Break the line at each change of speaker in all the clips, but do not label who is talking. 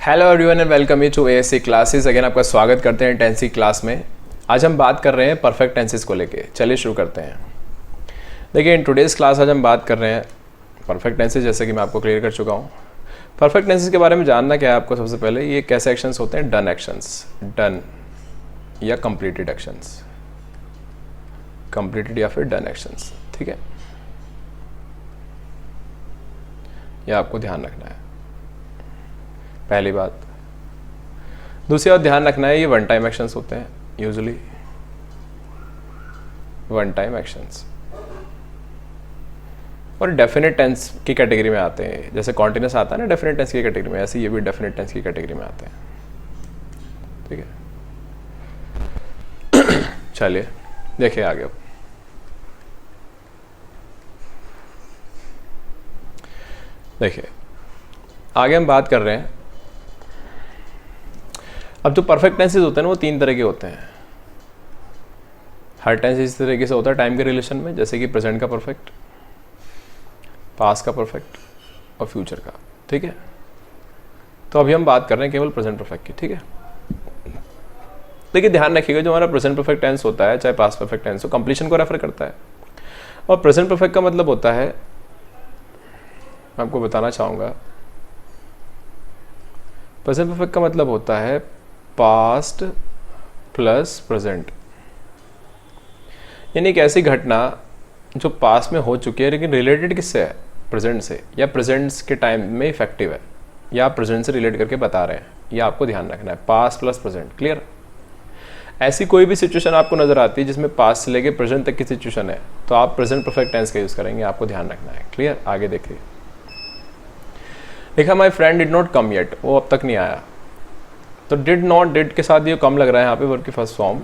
Hello everyone and welcome you to ASC classes. Again आपका स्वागत करते हैं टेंसी क्लास में। आज हम बात कर रहे हैं परफेक्ट टेंसेस को लेके। चलिए शुरू करते हैं। देखिए इन टुडेज़ क्लास आज हम बात कर रहे हैं परफेक्ट टेंसेस, जैसे कि मैं आपको क्लियर कर चुका हूँ। परफेक्ट टेंसेस के बारे में जानना क्या है आपको। सबसे पहले ये कैसे एक्शंस होते हैं, डन एक्शंस, डन या कंप्लीटेड एक्शंस, कंप्लीटेड या फिर डन एक्शंस, ठीक है, यह आपको ध्यान रखना है, पहली बात। दूसरी बात ध्यान रखना है, ये वन टाइम एक्शंस होते हैं, यूजुअली वन टाइम एक्शंस, और डेफिनेट टेंस की कैटेगरी में आते हैं। जैसे कॉन्टिन्यूस आता है ना डेफिनेट टेंस की कैटेगरी में, ऐसे ये भी डेफिनेट टेंस की कैटेगरी में आते हैं, ठीक है। चलिए देखिए आगे। देखिए आगे हम बात कर रहे हैं। अब जो परफेक्ट टेंसेस होते हैं ना वो तीन तरह के होते हैं। हर टेंस इस तरीके से होता है टाइम के रिलेशन में, जैसे कि प्रेजेंट का परफेक्ट, पास्ट का परफेक्ट और फ्यूचर का, ठीक है। तो अभी हम बात कर रहे हैं केवल प्रेजेंट परफेक्ट की, ठीक है। देखिए ध्यान रखिएगा, जो हमारा प्रेजेंट परफेक्ट टेंस होता है, चाहे पास्ट परफेक्ट टेंस हो, कंप्लीशन को रेफर करता है। और प्रेजेंट परफेक्ट का मतलब होता है, मैं आपको बताना चाहूँगा, प्रेजेंट परफेक्ट का मतलब होता है पास्ट प्लस प्रेजेंट, यानी एक ऐसी घटना जो पास्ट में हो चुकी है लेकिन रिलेटेड किससे है, प्रेजेंट से, या प्रेजेंट के टाइम में इफेक्टिव है, या आप प्रेजेंट से रिलेट करके बता रहे हैं। ये आपको ध्यान रखना है, पास्ट प्लस प्रेजेंट, क्लियर। ऐसी कोई भी सिचुएशन आपको नजर आती है जिसमें पास्ट से लेके प्रेजेंट तक की सिचुएशन है, तो आप प्रेजेंट परफेक्ट टेंस का यूज करेंगे, आपको ध्यान रखना है, क्लियर। आगे देखिए, देखा my friend did not come yet, वो अब तक नहीं आया। तो डिड नॉट, डिड के साथ ये कम लग रहा है यहाँ पे वर्ब की फर्स्ट फॉर्म।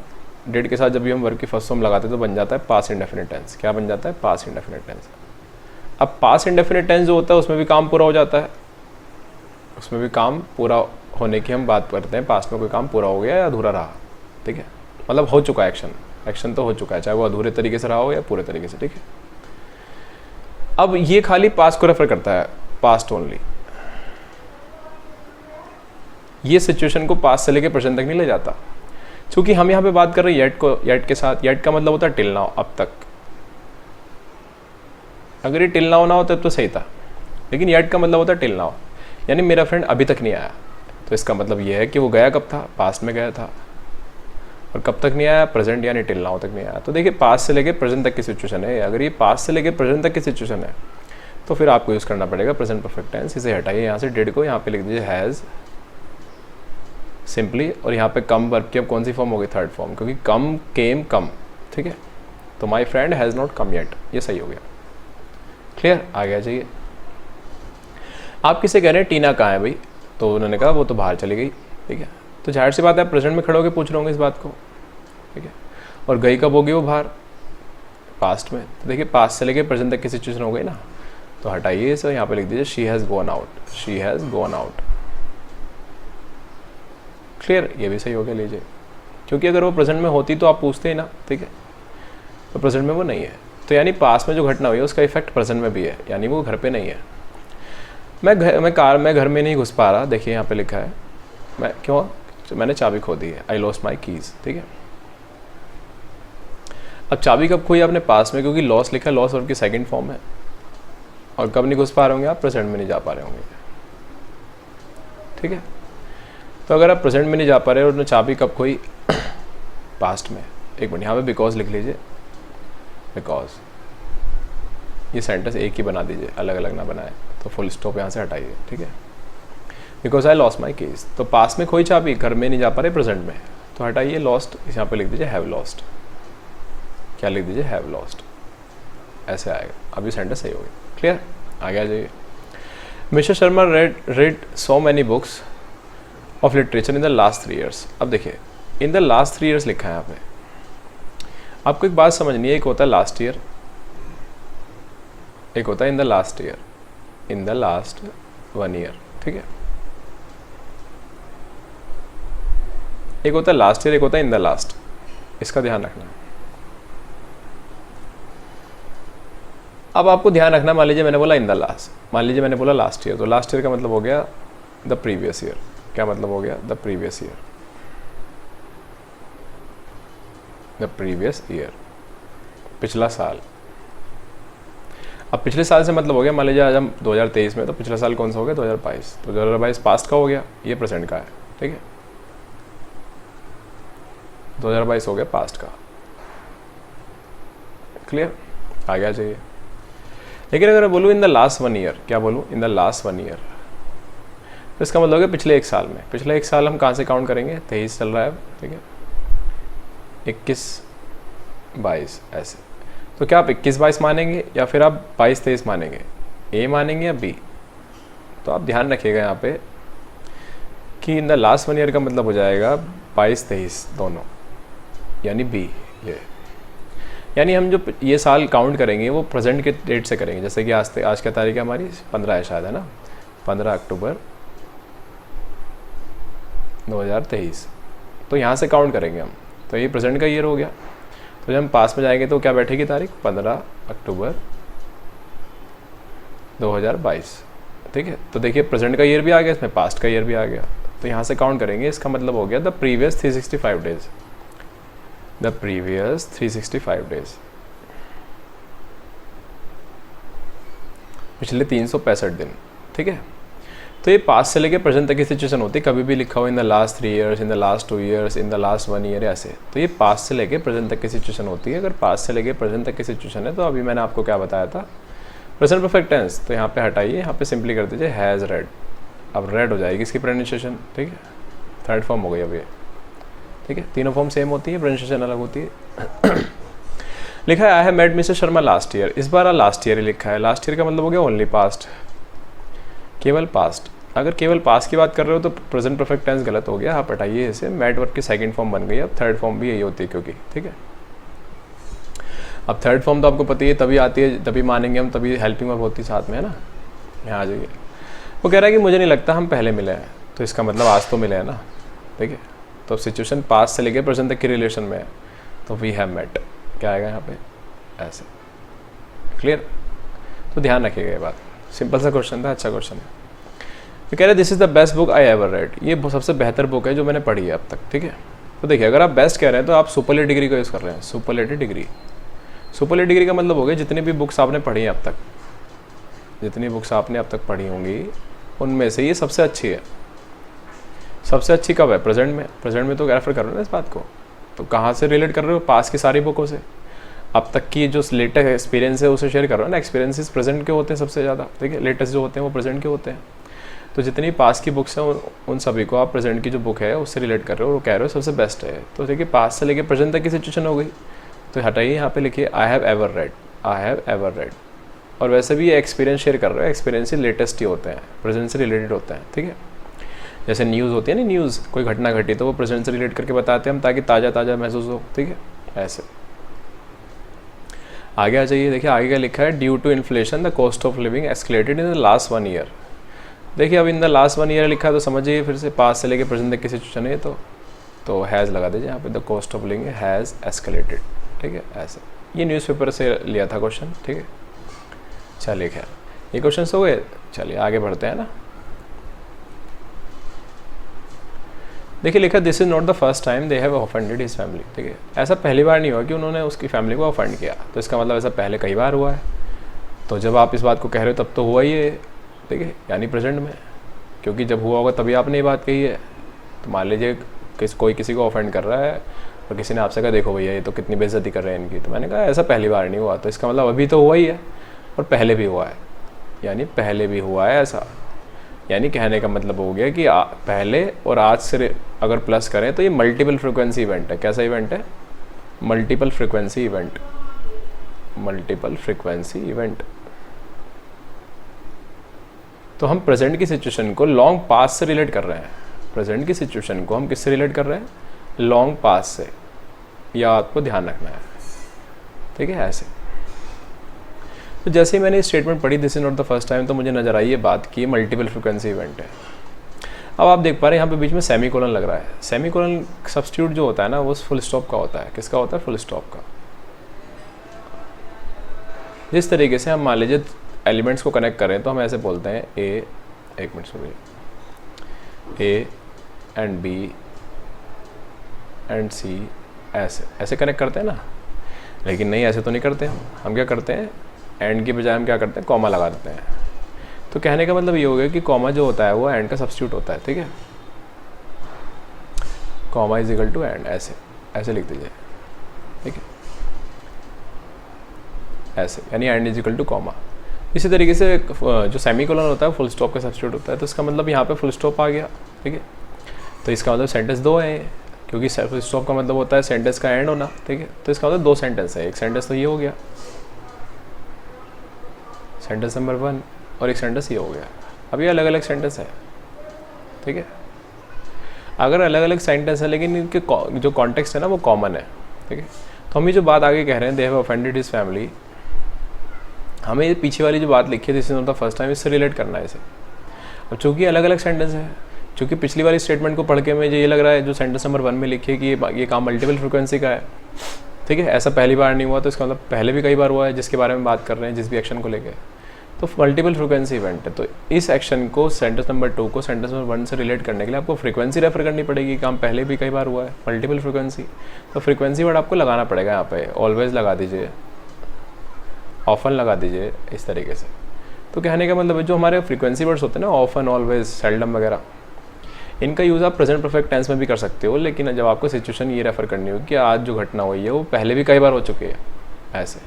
डिड के साथ जब भी हम वर्ब की फर्स्ट फॉर्म लगाते हैं तो बन जाता है पास्ट इंडेफिनिट टेंस। क्या बन जाता है, पास्ट इंडेफिनिट टेंस। अब पास्ट इंडेफिनिट टेंस जो होता है उसमें भी काम पूरा हो जाता है, उसमें भी काम पूरा होने की हम बात करते हैं। पास्ट में कोई काम पूरा हो गया या अधूरा रहा, ठीक है, मतलब हो चुका है एक्शन, एक्शन तो हो चुका है, चाहे वो अधूरे तरीके से रहा हो या पूरे तरीके से, ठीक है। अब ये खाली पास्ट को रेफर करता है, पास्ट ओनली। ये सिचुएशन को पास्ट से लेके प्रेजेंट तक नहीं ले जाता, क्योंकि हम यहाँ पे बात कर रहे हैं येट को, येट के साथ। येट का मतलब होता है टिल नाउ, अब तक। अगर ये टिल नाउ ना हो तब तो सही था, लेकिन येट का मतलब होता है टिल नाउ, यानी मेरा फ्रेंड अभी तक नहीं आया। तो इसका मतलब ये है कि वो गया कब था, पास्ट में गया था, और कब तक नहीं आया, प्रेजेंट, यानी टिल नाउ तक नहीं आया। तो देखिए पास्ट से लेके प्रेजेंट तक की सिचुएशन है। अगर ये पास्ट से लेके प्रेजेंट तक की सिचुएशन है तो फिर आपको यूज़ करना पड़ेगा प्रेजेंट परफेक्ट टेंस। इसे हटाइए यहाँ से, डिड को यहाँ पे लिख दीजिए हैज़ सिंपली, और यहाँ पे कम वर्ब की अब कौन सी फॉर्म होगी, थर्ड फॉर्म, क्योंकि कम, केम, कम, ठीक है। तो my friend has not come yet, ये सही हो गया, क्लियर। आ गया जाइए। आप किसे कह रहे हैं टीना कहाँ है भाई, तो उन्होंने कहा वो तो बाहर चली गई, ठीक है। तो जाहिर सी बात है, प्रेजेंट में खड़े होकर पूछ रहे होंगे इस बात को, ठीक है। और गई कब होगी वो बाहर, पास्ट में। तो देखिए पास्ट से लेके प्रेजेंट तक की सिचुएशन हो गई ना, तो हटाइए इसे, यहाँ पे लिख दीजिए she has gone out, she has gone out, clear. ये भी सही हो गया, लीजिए, क्योंकि अगर वो प्रेजेंट में होती तो आप पूछते ही ना, ठीक है। तो प्रेजेंट में वो नहीं है, तो यानी पास्ट में जो घटना हुई है उसका इफेक्ट प्रेजेंट में भी है, यानी वो घर पे नहीं है। मैं घर में नहीं घुस पा रहा, देखिए यहाँ पे लिखा है, मैं क्यों, मैंने चाबी खो दी है, आई लॉस्ट माई कीज, ठीक है। अब चाबी कब खोई आपने, पास्ट में, क्योंकि लॉस लिखा है, लॉस वर्ब की सेकंड फॉर्म है। और कब नहीं घुस पा रहे होंगे आप, प्रेजेंट में नहीं जा पा रहे होंगे, ठीक है। तो अगर आप प्रेजेंट में नहीं जा पा रहे और चाबी कब खोई, पास्ट में। एक मिनट, यहाँ पे बिकॉज लिख लीजिए, बिकॉज, ये सेंटेंस एक ही बना दीजिए, अलग अलग ना बनाए, तो फुल स्टॉप यहाँ से हटाइए, ठीक है। Because I lost my keys, तो पास्ट में खोई चाबी, घर में नहीं जा पा रहे, प्रेजेंट में, तो हटाइए लॉस्ट, यहाँ पे लिख दीजिए हैव लॉस्ट। क्या लिख दीजिए, हैव लॉस्ट, ऐसे आएगा। अभी सेंटेंस सही हो गई, क्लियर। आ गया जाइए। Mister Sharma read so many books of literature in the last 3 years। अब देखिए इन द लास्ट 3 years लिखा है यहाँ पे। आपको एक बात समझनी है, एक होता है लास्ट ईयर, एक होता है इन the last year, in the last 1 year, ठीक है। एक होता है लास्ट ईयर, एक होता है इन द लास्ट, इसका ध्यान रखना। अब आपको ध्यान रखना, मान लीजिए मैंने बोला इन द लास्ट, मान लीजिए मैंने बोला लास्ट ईयर, तो लास्ट ईयर का मतलब हो गया द प्रीवियस ईयर, क्या मतलब हो गया? The previous year, the previous year, पिछला साल। अब पिछले साल से मतलब हो गया, मान लीजिए आज हम 2023 में, तो पिछला साल कौन सा हो गया? 2022। तो 2022 पास्ट का हो गया, ये प्रेजेंट का है, ठीक है। 2022 हो गया पास्ट का, क्लियर? आ गया चाहिए। लेकिन अगर बोलूँ इन द लास्ट 1 ईयर, क्या बोलूँ? इन द लास्ट 1 ईयर, तो इसका मतलब है पिछले 1 साल में। पिछले 1 साल हम कहाँ से काउंट करेंगे? 23 चल रहा है, ठीक है, 21, 22 ऐसे। तो क्या आप 21, 22 मानेंगे या फिर आप 22, 23 मानेंगे? ए मानेंगे या बी? तो आप ध्यान रखिएगा यहाँ पे कि इन द लास्ट 1 ईयर का मतलब हो जाएगा 22, 23 दोनों, यानी बी। ये यानी हम जो ये साल काउंट करेंगे वो प्रेजेंट के डेट से करेंगे। जैसे कि आज क्या तारीख है हमारी? 15 है शायद, है ना? 15 अक्टूबर 2023। तो यहाँ से काउंट करेंगे हम, तो ये प्रेजेंट का ईयर हो गया। तो जब हम पास में जाएंगे तो क्या बैठेगी तारीख? 15 अक्टूबर 2022, ठीक है। तो देखिए प्रेजेंट का ईयर भी आ गया, इसमें पास्ट का ईयर भी आ गया। तो यहाँ से काउंट करेंगे, इसका मतलब हो गया the previous 365 days, the previous 365 days, पिछले 365 दिन, ठीक है। तो ये पास्ट से लेके प्रेजेंट तक की सिचुएशन होती है। कभी भी लिखा हो इन the last 3 years, in the last 2 years, in the last 1 year, ऐसे। तो ये पास्ट से लेके प्रेजेंट तक की सिचुएशन होती है। अगर पास्ट से लेके प्रेजेंट तक की सिचुएशन है तो अभी मैंने आपको क्या बताया था? Present perfect tense. तो यहाँ पे हटाइए, यहाँ पे सिंपली कर दीजिए हैज़ रेड। अब रेड हो जाएगी इसकी प्रोनाउंसिएशन, ठीक है। थर्ड फॉर्म हो गई अब ये, ठीक है। तीनों फॉर्म सेम होती है, प्रोनाउंसिएशन अलग होती है। लिखा है I have met Mister Sharma last year. इस बार लास्ट ईयर ही लिखा है। लास्ट ईयर का मतलब हो गया ओनली पास्ट, केवल पास्ट। अगर केवल पास्ट की बात कर रहे हो तो प्रेजेंट परफेक्ट टेंस गलत हो गया, आप हटाइए इसे। मेट वर्ब की सेकंड फॉर्म बन गई, अब थर्ड फॉर्म भी यही होती है क्योंकि, ठीक है। अब थर्ड फॉर्म तो आपको पता ही है, तभी आती है, तभी मानेंगे हम, तभी हेल्पिंग वर्ब होती है साथ में, है ना। यहाँ आ जाइए। वो कह रहा है कि मुझे नहीं लगता हम पहले मिले हैं। तो इसका मतलब आज तो मिले हैं ना, ठीक है। तो सिचुएशन पास्ट से लेकर प्रेजेंट तक के रिलेशन में है, तो वी हैव मेट, क्या आएगा यहाँ पे? ऐसे, क्लियर? तो ध्यान रखिएगा ये बात। सिंपल सा क्वेश्चन था, अच्छा क्वेश्चन है। तो कह रहे this is the best book I ever read. ये सबसे बेहतर बुक है जो मैंने पढ़ी है अब तक, ठीक है। तो देखिए अगर आप बेस्ट कह रहे हैं तो आप सुपरलेटिव डिग्री को यूज़ कर रहे हैं। सुपरलेटिव डिग्री, सुपरलेटिव डिग्री का मतलब हो गया जितनी भी बुक्स आपने पढ़ी हैं अब तक, जितनी बुक्स आपने अब तक पढ़ी होंगी उनमें से ये सबसे अच्छी है। सबसे अच्छी कब है? प्रेजेंट में। प्रेजेंट में तो रेफर कर रहे हो ना इस बात को। तो कहाँ से रिलेट कर रहे हो? पास की सारी बुकों से। अब तक की जो लेटेस्ट एक्सपीरियंस है उसे शेयर कर रहे हो ना। एक्सपीरियंसेस प्रेजेंट के होते हैं सबसे ज़्यादा, ठीक है। लेटेस्ट जो होते हैं वो प्रेजेंट के होते हैं। तो जितनी पास की बुक्स हैं उन सभी को आप प्रेजेंट की जो बुक है उससे रिलेट कर रहे हो और कह रहे हो सबसे बेस्ट है। तो देखिए पास से लेके प्रेजेंट तक की सिचुएशन हो गई। तो हटाइए, यहाँ पे लिखिए I have ever read, I have ever read. और वैसे भी ये एक्सपीरियंस शेयर कर रहे हो, एक्सपीरियंस ही लेटेस्ट ही होते हैं, प्रेजेंट से रिलेटेड होते हैं, ठीक है। जैसे न्यूज़ होती है ना, न्यूज़ कोई घटना घटी तो वो प्रेजेंट से रिलेट करके बताते हैं हम, ताकि ताज़ा ताज़ा महसूस हो, ठीक है। ऐसे आगे आ जाइए। देखिए आगे क्या लिखा है? Due to inflation the cost of living escalated in the last 1 year. देखिए अब इन द लास्ट 1 ईयर लिखा है तो समझिए फिर से पास से लेके प्रेजेंट तक की सिचुएशन है। तो हैज़ लगा दीजिए यहाँ पे, the cost of living has escalated, ठीक है। ऐसे ये न्यूज़पेपर से लिया था क्वेश्चन, ठीक है। चलिए खैर ये क्वेश्चन हो गए, चलिए आगे बढ़ते हैं ना। देखिए लिखा this is not the first time they have offended his family, ठीक है। ऐसा पहली बार नहीं हुआ कि उन्होंने उसकी फैमिली को ऑफेंड किया। तो इसका मतलब ऐसा पहले कई बार हुआ है। तो जब आप इस बात को कह रहे हो तब तो हुआ ही है, ठीक है, यानी प्रेजेंट में। क्योंकि जब हुआ होगा तभी आपने ये बात कही है। तो मान लीजिए कोई किसी को ऑफेंड कर रहा है और किसी ने आपसे कहा देखो भैया ये तो कितनी बेइज्जती कर रहे हैं इनकी। तो मैंने कहा ऐसा पहली बार नहीं हुआ। तो इसका मतलब अभी तो हुआ ही है और पहले भी हुआ है, यानी पहले भी हुआ है ऐसा। यानी कहने का मतलब हो गया कि पहले और आज से अगर प्लस करें तो ये मल्टीपल फ्रिक्वेंसी इवेंट है। कैसा इवेंट है? Multiple frequency event, multiple frequency event. तो हम प्रेजेंट की सिचुएशन को लॉन्ग पास्ट से रिलेट कर रहे हैं। प्रेजेंट की सिचुएशन को हम किससे रिलेट कर रहे हैं? लॉन्ग पास्ट से। यह आपको ध्यान रखना है, ठीक है। ऐसे तो जैसे ही मैंने स्टेटमेंट पढ़ी this is not the first time, तो मुझे नजर आई ये बात कि मल्टीपल फ्रिक्वेंसी इवेंट है। अब आप देख पा रहे हैं यहाँ पे बीच में सेमीकोलन लग रहा है। सेमीकोलन सब्स्टिट्यूट जो होता है ना वो फुल स्टॉप का होता है। किसका होता है? फुल स्टॉप का। जिस तरीके से हम मान लीजिए एलिमेंट्स को कनेक्ट करें तो हम ऐसे बोलते हैं ए, एक मिनट सुनिए, ए एंड बी एंड सी ऐसे ऐसे कनेक्ट करते हैं ना, लेकिन नहीं ऐसे तो नहीं करते हम क्या करते हैं, एंड की बजाय हम क्या करते हैं, कॉमा लगा देते हैं। तो कहने का मतलब ये हो गया कि कॉमा जो होता है वो एंड का सब्स्टिट्यूट होता है, ठीक है। Comma is equal to and, ऐसे ऐसे लिख दीजिए, ठीक है, ऐसे, यानी and is equal to comma. इसी तरीके से जो सेमीकोलन होता है फुल स्टॉप का सब्स्टिट्यूट होता है, तो इसका मतलब यहाँ पे फुल स्टॉप आ गया, ठीक है। तो इसका मतलब सेंटेंस दो है, क्योंकि फुल स्टॉप का मतलब होता है सेंटेंस का एंड होना, ठीक है। तो इसका मतलब दो सेंटेंस है, एक सेंटेंस तो ये हो गया सेंटेंस नंबर 1, और एक सेंटेंस ये हो गया। अब ये अलग अलग सेंटेंस है, ठीक है। अगर अलग अलग सेंटेंस है लेकिन इनके जो कॉन्टेक्स्ट है ना वो कॉमन है, ठीक है। तो हम ये जो बात आगे कह रहे हैं, they have offended his family, हमें ये पीछे वाली जो बात लिखी है this is not the first time, इससे रिलेट करना है इसे। अब चूँकि अलग अलग सेंटेंस है, चूँकि पिछली वाली स्टेटमेंट को पढ़ के मुझे ये लग रहा है जो सेंटेंस नंबर 1 में लिखी है कि ये काम मल्टीपल फ्रिक्वेंसी का है, ठीक है। ऐसा पहली बार नहीं हुआ, तो इसका मतलब पहले भी कई बार हुआ है जिसके बारे में बात कर रहे हैं, जिस भी एक्शन को लेके, तो मल्टीपल फ्रिक्वेंसी इवेंट है। तो इस एक्शन को सेंटेंस नंबर 2 को सेंटेंस नंबर 1 से रिलेट करने के लिए आपको फ्रीक्वेंसी रेफर करनी पड़ेगी, काम पहले भी कई बार हुआ है, मल्टीपल फ्रिक्वेंसी। तो फ्रीक्वेंसी वर्ड आपको लगाना पड़ेगा यहाँ पे, ऑलवेज लगा दीजिए, ऑफन लगा दीजिए, इस तरीके से। तो कहने का मतलब जो हमारे फ्रीक्वेंसी वर्ड्स होते हैं ना, ऑफन, ऑलवेज, सेल्डम वगैरह, इनका यूज़ आप प्रेजेंट परफेक्ट टेंस में भी कर सकते हो, लेकिन जब आपको सिचुएशन ये रेफर करनी हो कि आज जो घटना हुई है वो पहले भी कई बार हो चुकी है, ऐसे।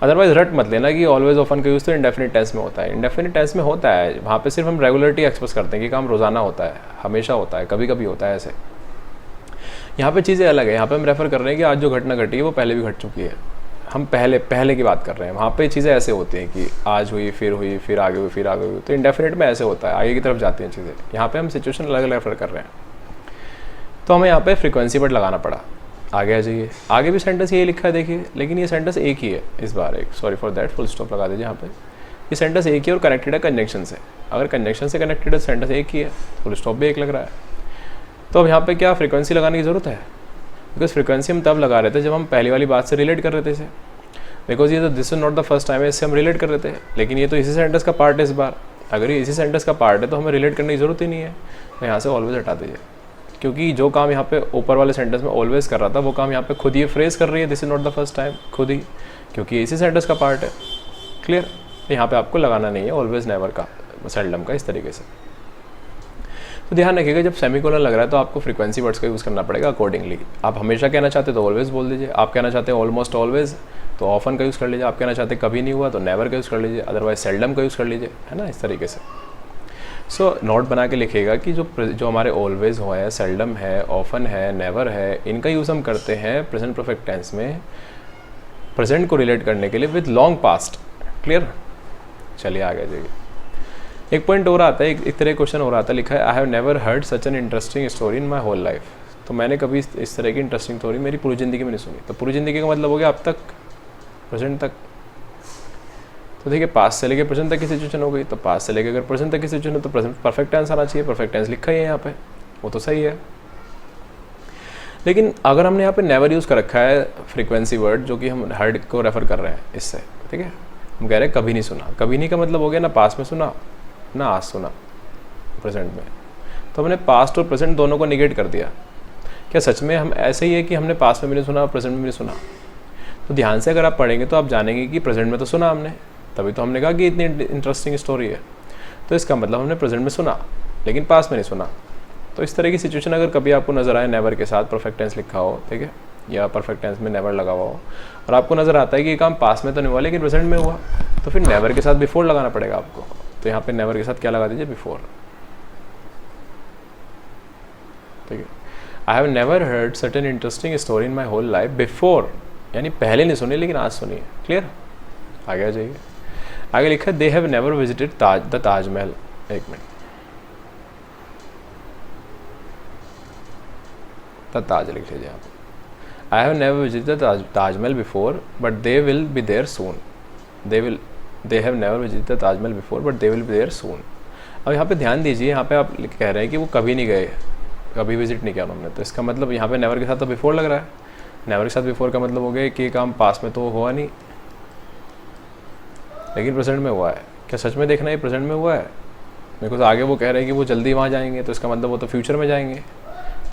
अदरवाइज रट मत लेना कि ऑलवेज ऑफन का यूज़ तो इंडेफिनिट टेंस में होता है। इंडेफिनिट टेंस में होता है, वहाँ पे सिर्फ हम रेगुलरिटी एक्सप्रेस करते हैं कि काम रोज़ाना होता है, हमेशा होता है, कभी कभी होता है, ऐसे। यहाँ पे चीज़ें अलग है, यहाँ पे हम रेफर कर रहे हैं कि आज जो घटना घटी है वो पहले भी घट चुकी है, हम पहले की बात कर रहे हैं। वहाँ पे चीज़ें ऐसे होती हैं कि आज हुई, फिर आगे हुई, फिर आगे हुई। तो इंडेफिनिट में ऐसे होता है, आगे की तरफ जाती हैं चीज़ें। यहाँ पे हम सिचुएशन अलग अलग रेफर कर रहे हैं, तो हमें यहाँ पे फ्रीक्वेंसी वर्ड लगाना पड़ा। आगे आ जाइए, आगे भी सेंटेंस यही लिखा है देखिए, लेकिन ये सेंटेंस एक ही है इस बार, एक sorry for that, full stop लगा दीजिए यहाँ पे। ये सेंटेंस एक ही और कनेक्टेड है कंजंक्शन से। अगर कंजंक्शन से कनेक्टेड है सेंटेंस एक ही है, फुल स्टॉप भी एक लग रहा है। तो अब यहाँ पे क्या फ्रीक्वेंसी लगाने की ज़रूरत है, बिकॉज फ्रीक्वेंसी हम तब लगा रहे थे जब हम पहली वाली बात से रिलेट कर रहे थे इसे, बिकॉज ये तो this is not the first time है, इससे हम रिलेट कर रहे थे, लेकिन ये तो इसी सेंटेंस का पार्ट है इस बार। अगर ये इसी सेंटेंस का पार्ट है तो हमें रिलेट करने की ज़रूरत ही नहीं है, तो यहाँ से ऑलवेज हटा दीजिए, क्योंकि जो काम यहाँ पे ऊपर वाले सेंटेंस में ऑलवेज कर रहा था वो काम यहाँ पे खुद ये फ्रेज कर रही है, this is not the first time, खुद ही, क्योंकि इसी सेंटेंस का पार्ट है। क्लियर, यहाँ पे आपको लगाना नहीं है ऑलवेज नेवर का, सेल्डम का, इस तरीके से। तो ध्यान रखिएगा जब सेमीकोलन लग रहा है तो आपको फ्रीक्वेंसी वर्ड्स का यूज़ करना पड़ेगा अकॉर्डिंगली। आप हमेशा कहना चाहते तो ऑलवेज बोल दीजिए, आप कहना चाहते हैं ऑलमोस्ट ऑलवेज तो ऑफन का यूज़ कर लीजिए, आप कहना चाहते हैं कभी नहीं हुआ तो नेवर का यूज़ कर लीजिए, अदरवाइज सेल्डम का यूज़ कर लीजिए, है ना, इस तरीके से। सो नोट बना के लिखिएगा कि जो हमारे ऑलवेज हुआ है, सेल्डम है, ऑफन है, नेवर है, इनका यूज़ हम करते हैं प्रेजेंट परफेक्ट टेंस में प्रेजेंट को रिलेट करने के लिए विद लॉन्ग पास्ट। क्लियर, चलिए आगे जाइए। एक पॉइंट और आता है, एक तरह क्वेश्चन हो रहा था, लिखा है I have never heard such an interesting story in my whole life. तो मैंने कभी इस तरह की इंटरेस्टिंग स्टोरी मेरी पूरी ज़िंदगी में नहीं सुनी। तो पूरी ज़िंदगी का मतलब हो गया अब तक, प्रेजेंट तक। तो देखिए पास्ट से लेकर प्रेजेंट तक की सिचुएशन हो गई, तो पास्ट से लेकर अगर प्रेजेंट तक की सिचुएशन है तो प्रेजेंट परफेक्ट टेंस आना चाहिए, परफेक्ट टेंस लिखा ही है यहाँ पे, वो तो सही है। लेकिन अगर हमने यहाँ पे नेवर यूज़ कर रखा है फ्रीक्वेंसी वर्ड, जो कि हम हर्ड को रेफर कर रहे हैं इससे, ठीक है, हम कह रहे हैं कभी नहीं सुना। कभी नहीं का मतलब हो गया ना पास्ट में सुना ना आज सुना प्रेजेंट में, तो हमने पास्ट और प्रेजेंट दोनों को निगेट कर दिया। क्या सच में हम ऐसे ही है कि हमने पास्ट में भी नहीं सुना और प्रेजेंट में भी नहीं सुना? तो ध्यान से अगर आप पढ़ेंगे तो आप जानेंगे कि प्रेजेंट में तो सुना हमने, तभी तो हमने कहा कि इतनी इंटरेस्टिंग स्टोरी है। तो इसका मतलब हमने प्रेजेंट में सुना लेकिन पास्ट में नहीं सुना। तो इस तरह की सिचुएशन अगर कभी आपको नज़र आए नेवर के साथ परफेक्ट टेंस लिखा हो, ठीक है, या परफेक्ट टेंस में नेवर लगा हुआ हो, और आपको नज़र आता है कि ये काम पास्ट में तो नहीं हुआ लेकिन प्रेजेंट में हुआ, तो फिर नेवर के साथ बिफोर लगाना पड़ेगा आपको। तो यहाँ पे नेवर के साथ क्या लगा दीजिए, बिफोर, ठीक है। I have never heard certain interesting story in my whole life before, यानी पहले नहीं सुनी लेकिन आज सुनी है। क्लियर, आगे आ जाइए। आगे लिखा है they have never visited the Taj Mahal. एक मिनट, द ताज लिख लीजिए आप। I have never visited the Taj Mahal before but they will be there soon. They have never visited the Taj Mahal before but they will be there soon. अब यहाँ पे ध्यान दीजिए, यहाँ पे आप कह रहे हैं कि वो कभी नहीं गए, कभी विजिट नहीं किया उन्होंने, तो इसका मतलब यहाँ पे नेवर के साथ तो बिफोर लग रहा है। नेवर के साथ बिफोर का मतलब हो गया कि ये काम पास्ट में तो हुआ नहीं लेकिन प्रेजेंट में हुआ है। क्या सच में देखना ये प्रेजेंट में हुआ है? बिकॉज आगे वो कह रहे हैं कि वो जल्दी वहाँ जाएंगे, तो इसका मतलब वो तो फ्यूचर में जाएंगे,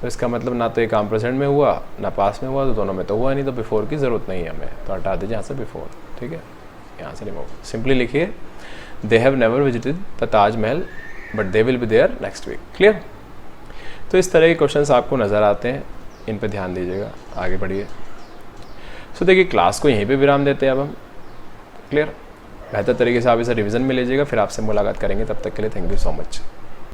तो इसका मतलब ना तो ये काम प्रेजेंट में हुआ ना पास में हुआ, तो दोनों में तो हुआ नहीं, तो बिफोर की ज़रूरत नहीं है हमें, तो हटा दीजिए यहाँ से बिफोर। ठीक है, यहाँ से रिमूव, सिंपली लिखिए they have never visited the Taj Mahal but they will be there next week. Clear? तो इस तरह के क्वेश्चंस आपको नज़र आते हैं, इन पे ध्यान दीजिएगा। आगे बढ़िए। सो देखिए क्लास को यहीं पे विराम देते हैं अब हम। क्लियर? बेहतर तरीके से आप इसे रिवीजन में लीजिएगा, फिर आपसे मुलाकात करेंगे। तब तक के लिए थैंक यू सो मच।